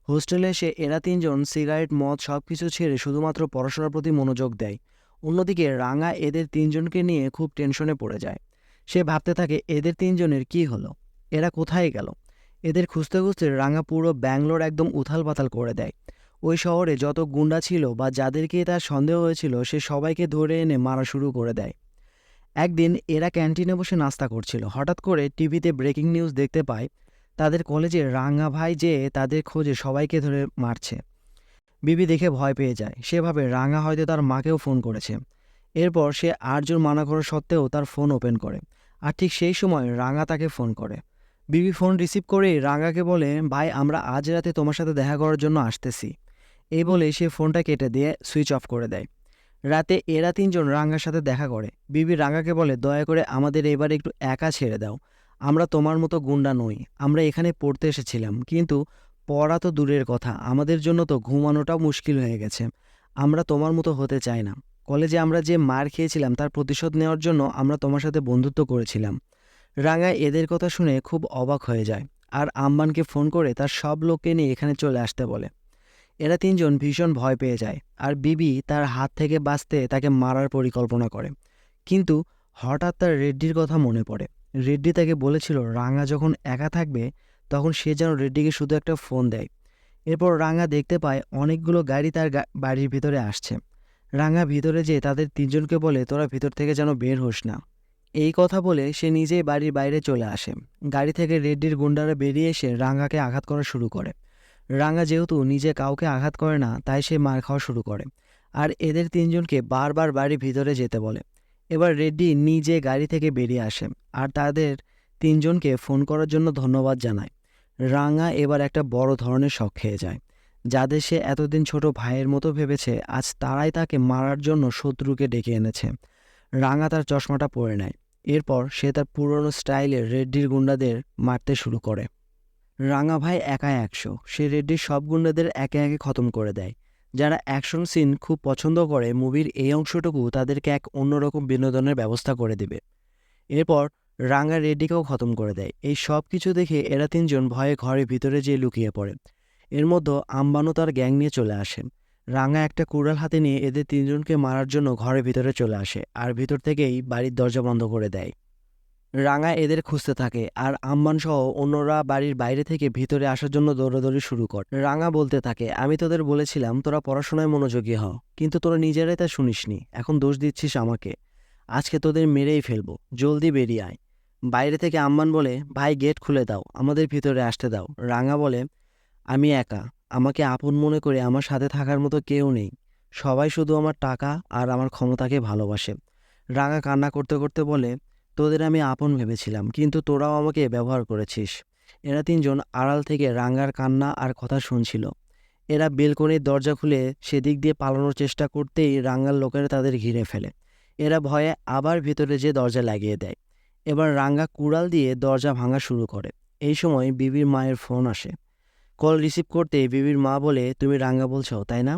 হোস্টেলে এসে এরা তিনজন সিগারেট মদ সব কিছু ছেড়ে শুধুমাত্র পড়াশোনার প্রতি মনোযোগ দেয়। অন্যদিকে রাঙা এদের তিনজনকে নিয়ে খুব টেনশনে পড়ে যায়। সে ভাবতে থাকে এদের তিনজনের কি হলো, এরা কোথায় গেল। এদের খুঁজতে খুঁজতে রাঙা পুরো ব্যাঙ্গালোর একদম উথাল পাতাল করে দেয়। ওই শহরে যত গুন্ডা ছিল বা যাদেরকে তার সন্দেহ হয়েছিল সে সবাইকে ধরে এনে মারা শুরু করে দেয়। একদিন এরা ক্যান্টিনে বসে নাস্তা করছিল, হঠাৎ করে টিভিতে ব্রেকিং নিউজ দেখতে পায় তাদের কলেজে রাঙা ভাই যে তাদের খোঁজে সবাইকে ধরে মারছে। বিবি দেখে ভয় পেয়ে যায়। সে ভাবে রাঙা হয়তো তার মাকেও ফোন করেছে। এরপর সে আর্যর মানা করা সত্ত্বেও তার ফোন ওপেন করে। আর ঠিক সেই সময় রাঙা তাকে ফোন করে। বিবি ফোন রিসিভ করেই রাঙাকে বলে, ভাই আমরা আজ রাতে তোমার সাথে দেখা করার জন্য আসতেছি। এই বলে সে ফোনটা কেটে দিয়ে সুইচ অফ করে দেয়। রাতে এরা তিনজন রাঙার সাথে দেখা করে। বিবি রাঙাকে বলে, দয়া করে আমাদের এবার একটু একা ছেড়ে দাও। আমরা তোমার মতো গুন্ডা নই, আমরা এখানে পড়তে এসেছিলাম, কিন্তু পড়া তো দূরের কথা, আমাদের জন্য তো ঘুমানোটাও মুশকিল হয়ে গেছে। আমরা তোমার মতো হতে চাই না। কলেজে আমরা যে মার খেয়েছিলাম তার প্রতিশোধ নেওয়ার জন্য আমরা তোমার সাথে বন্ধুত্ব করেছিলাম। রাঙা এদের কথা শুনে খুব অবাক হয়ে যায় আর আম্বানকে ফোন করে তার সব লোককে নিয়ে এখানে চলে আসতে বলে। এরা তিনজন ভীষণ ভয় পেয়ে যায় আর বিবি তার হাত থেকে বাঁচতে তাকে মারার পরিকল্পনা করে। কিন্তু হঠাৎ তার রেড্ডির কথা মনে পড়ে। রেড্ডি তাকে বলেছিল রাঙা যখন একা থাকবে তখন সে যেন রেড্ডিকে শুধু একটা ফোন দেয়। এরপর রাঙা দেখতে পায় অনেকগুলো গাড়ি তার বাড়ির ভিতরে আসছে। রাঙা ভিতরে যেয়ে তাদের তিনজনকে বলে, তোরা ভিতর থেকে যেন বের হোস না। এই কথা বলে সে নিজেই বাড়ির বাইরে চলে আসে। গাড়ি থেকে রেড্ডির গুন্ডারা বেরিয়ে এসে রাঙাকে আঘাত করা শুরু করে। রাঙা যেহেতু নিজে কাউকে আঘাত করে না তাই সে মার খাওয়া শুরু করে আর এদের তিনজনকে বারবার বাড়ির ভিতরে যেতে বলে। এবার রেড্ডি নিজে গাড়ি থেকে বেরিয়ে আসে আর তাদের তিনজনকে ফোন করার জন্য ধন্যবাদ জানায়। রাঙা এবার একটা বড় ধরনের শক খেয়ে যায়। যাদের সে এতদিন ছোট ভাইয়ের মতো ভেবেছে আজ তারাই তাকে মারার জন্য শত্রুকে ডেকে এনেছে। রাঙা তার চশমাটা পরে নেয়। এরপর সে তার পুরনো স্টাইলে রেড্ডির গুন্ডাদের মারতে শুরু করে। রাঙা ভাই একাই 100, সে রেড্ডির সব গুন্ডাদের একে একে খতম করে দেয়। যারা অ্যাকশন সিন খুব পছন্দ করে মুভির এই অংশটুকু তাদেরকে এক অন্যরকম বিনোদনের ব্যবস্থা করে দেবে। এরপর রাঙা রেড্ডিকেও খতম করে দেয়। এই সব কিছু দেখে এরা তিনজন ভয়ে ঘরের ভিতরে যেয়ে লুকিয়ে পড়ে। এর মধ্যে আম্বানও তার গ্যাং নিয়ে চলে আসে। রাঙা একটা কুড়াল হাতে নিয়ে এদের তিনজনকে মারার জন্য ঘরের ভিতরে চলে আসে আর ভিতর থেকেই বাড়ির দরজা বন্ধ করে দেয়। রাঙা এদের খুঁজতে থাকে আর আম্বান সহ অন্যরা বাড়ির বাইরে থেকে ভিতরে আসার জন্য দৌড়াদৌড়ি শুরু করে। রাঙা বলতে থাকে, আমি তোদের বলেছিলাম তোরা পড়াশোনায় মনোযোগী হও, কিন্তু তোরা নিজেরাই তা শুনিসনি, এখন দোষ দিচ্ছিস আমাকে। আজকে তোদের মেরেই ফেলবো, জলদি বেরিয়ে আয়। বাইরে থেকে আম্বান বলে, ভাই গেট খুলে দাও, আমাদের ভিতরে আসতে দাও। রাঙা বলে, আমি একা, আমাকে আপন মনে করে আমার সাথে থাকার মতো কেউ নেই, সবাই শুধু আমার টাকা আর আমার ক্ষমতাকে ভালোবাসে। রাঙা কান্না করতে করতে বলে, তোদের আমি আপন ভেবেছিলাম, কিন্তু তোরাও আমাকে ব্যবহার করেছিস। এরা তিনজন আড়াল থেকে রাঙার কান্না আর কথা শুনছিল। এরা বেলকনির দরজা খুলে সেদিক দিয়ে পালানোর চেষ্টা করতেই রাঙার লোকেরা তাদের ঘিরে ফেলে। এরা ভয়ে আবার ভিতরে যে দরজা লাগিয়ে দেয়। এবার রাঙা কুড়াল দিয়ে দরজা ভাঙা শুরু করে। এই সময় বিবির মায়ের ফোন আসে। কল রিসিভ করতে বিবির মা বলে, তুমি রাঙা বলছো তাই না?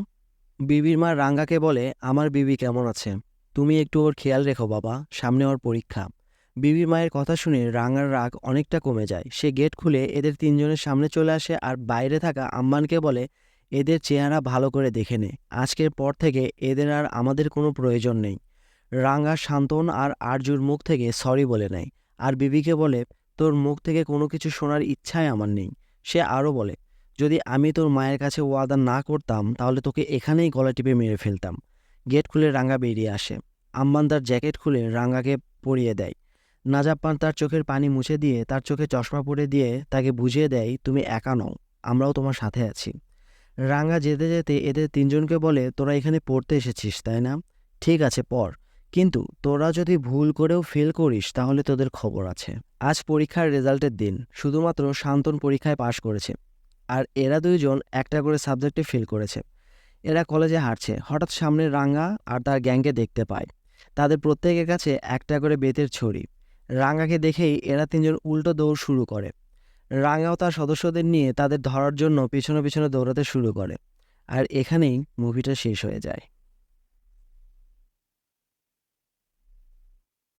বিবির মা রাঙাকে বলে, আমার বিবি কেমন আছে? তুমি একটু ওর খেয়াল রেখো বাবা, সামনে ওর পরীক্ষা। বিবির মায়ের কথা শুনে রাঙার রাগ অনেকটা কমে যায়। সে গেট খুলে এদের তিনজনের সামনে চলে আসে আর বাইরে থাকা আম্বানকে বলে, এদের চেহারা ভালো করে দেখে নে, আজকের পর থেকে এদের আর আমাদের কোনো প্রয়োজন নেই। রাঙা শান্তন আর আরজুর মুখ থেকে সরি বলে নেয় আর বিবিকে বলে, তোর মুখ থেকে কোনো কিছু শোনার ইচ্ছাই আমার নেই। সে আরও বলে, যদি আমি তোর মায়ের কাছে ওয়াদা না করতাম তাহলে তোকে এখানেই গলা টিপে মেরে ফেলতাম। গেট খুলে রাঙা বেরিয়ে আসে। আম্বান তার জ্যাকেট খুলে রাঙাকে পরিয়ে দেয়। নাজাপ্পান তার চোখের পানি মুছে দিয়ে তার চোখে চশমা পরে দিয়ে তাকে বুঝিয়ে দেয়, তুমি একা নও, আমরাও তোমার সাথে আছি। রাঙা যেতে যেতে এদের তিনজনকে বলে, তোরা এখানে পড়তে এসেছিস তাই না? ঠিক আছে পড়, কিন্তু তোরা যদি ভুল করেও ফেল করিস তাহলে তোদের খবর আছে। আজ পরীক্ষার রেজাল্টের দিন, শুধুমাত্র শান্তন পরীক্ষায় পাশ করেছে আর এরা দুইজন একটা করে সাবজেক্টে ফেল করেছে। এরা কলেজে হাঁটছে, হঠাৎ সামনে রাঙা আর তার গ্যাংকে দেখতে পায়। তাদের প্রত্যেকের কাছে একটা করে বেতের ছড়ি। রাঙাকে দেখেই এরা তিনজন উল্টো দৌড় শুরু করে। রাঙাও তার সদস্যদের নিয়ে তাদের ধরার জন্য পিছনে পিছনে দৌড়াতে শুরু করে। আর এখানেই মুভিটা শেষ হয়ে যায়।